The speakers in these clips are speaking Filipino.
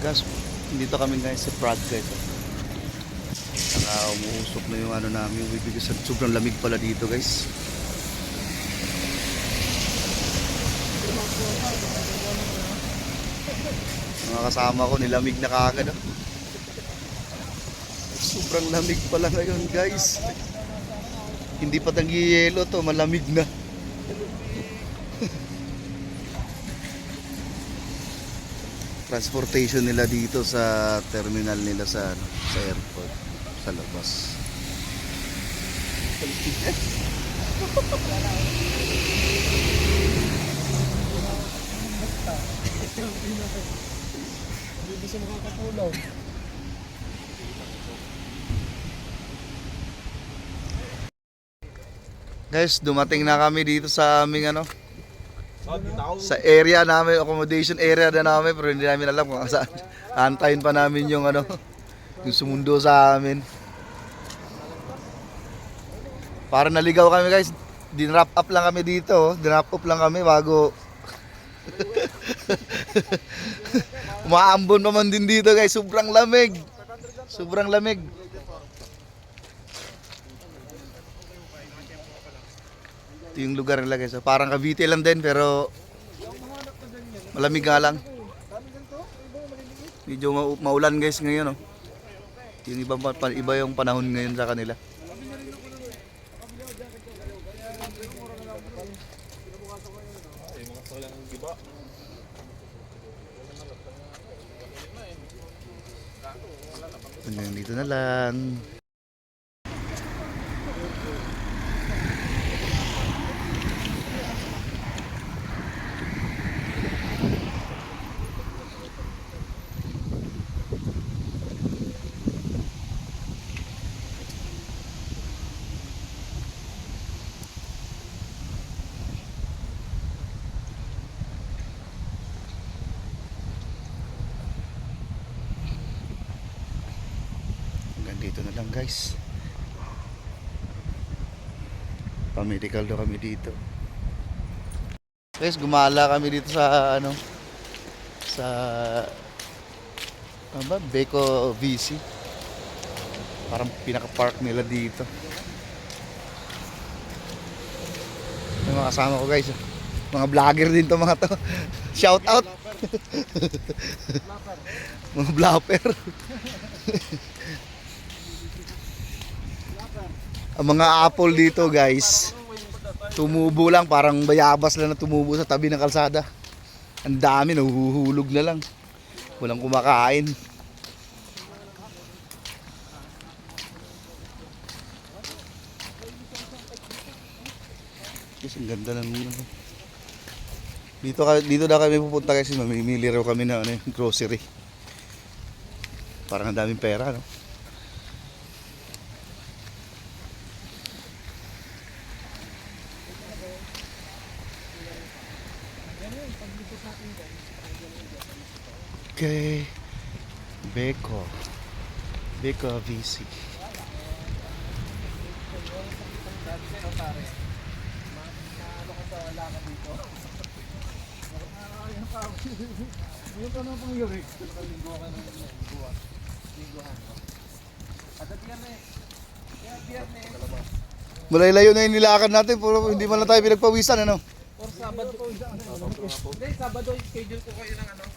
Guys, dito kami guys sa Prague guys. Saka umuusok na yung ano namin, yung bibig, sobrang lamig pala dito guys. Mga kasama ko nilamig na kaagad. Sobrang lamig pala ngayon guys. Hindi pa tangyelo to, malamig na. Transportation nila dito sa terminal nila sa airport, sa labas. Hindi siya makakapulaw. Guys, dumating na kami dito sa aming ano, sa area namin, accommodation area na namin, pero hindi namin alam kung saan. Antayin pa namin yung ano, yung sumundo sa amin. Para naligaw kami guys. Dinrap up lang kami dito, dinrap up lang kami bago umaambon pa man din dito guys, sobrang lamig. Sobrang lamig. Ito yung lugar nila guys. Parang Cavite lang din pero malamig nga lang. Medyo maulan guys ngayon. Oh. Yung iba yung panahon ngayon sa kanila. Hanggang dito na lang. Dito na lang guys. Pa-medical daw kami dito. Guys, gumala kami dito sa ano, sa ano ba? Beko VC. Parang pinaka-park nila dito. Yung mga kasama ko guys. Mga vlogger din to mga to. Shout out. Mga blapper. Ang mga apple dito guys, tumubo lang, parang bayabas lang na tumubo sa tabi ng kalsada. Ang dami, nahuhulog na lang. Walang kumakain. Kasi ang ganda ng dito na kami pupunta kasi mamimili raw kami na ano, grocery. Parang ang daming pera, no? Okay, Beko VC. Yung tanong pang yurik. Linggo ka ng buwan. Linggohan. At biyernes. Kaya biyernes. Malay-layo na yung nilakad natin, puro hindi man lang tayo pinagpawisan, ano? Or Sabado po. Hindi, Sabado schedule ko kayo ng ano.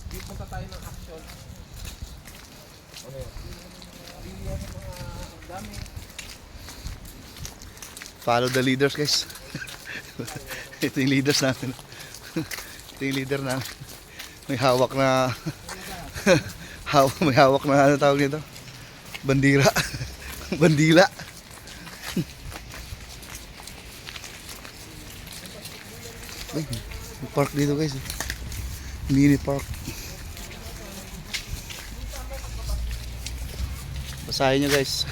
Di punta tayo ng action. Okay. Bili yan ng mga dami. Follow the leaders guys. Ito yung leaders natin. Ito yung leader namin. May hawak na may hawak na ano tawag nito? Bandira. Bandila. Ay, may park dito guys. Mini park. Basahin nyo guys.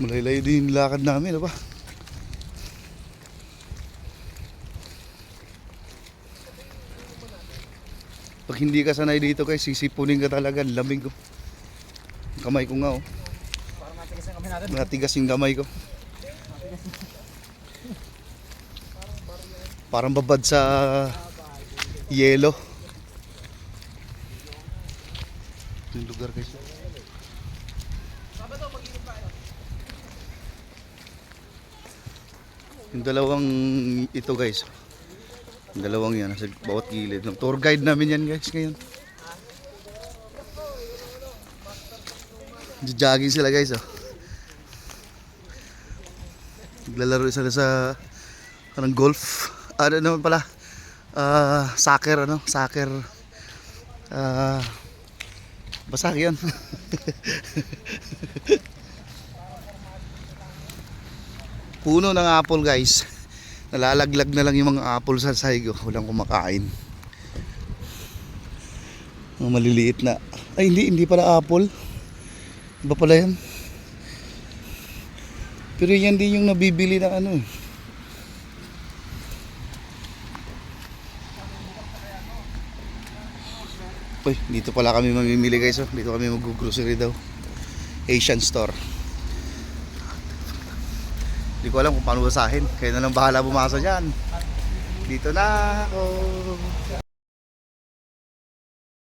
Malaylay din yung lakad namin, ano ba? Pag hindi ka sanay dito guys, sisipunin ka talaga. Lamig ko. Kamay ko nga oh. Parang matigas ang kami natin. Matigas yung kamay ko. Parang babad sa yelo. Ito yung lugar guys. Sabado, mag-inom tayo. Yung dalawang ito guys. Yung dalawang yan, nasa bawat gilid. Tour guide namin yan guys ngayon. Jogging sila guys oh. Naglalaro sila sa parang golf. Ano naman pala? Soccer ano? Soccer. Basta yun. Puno ng apple guys. Nalalaglag na lang yung mga apple sa sahig. Walang kumakain. Mga maliliit na. Ay hindi pala apple. Iba pala yan. Pero yan din yung nabibili na ano eh. Uy, dito pala kami mamimili guys oh. Dito kami mag-grocery daw. Asian store. Hindi ko alam kung paano basahin. Kaya na lang bahala bumasa dyan. Dito na ako.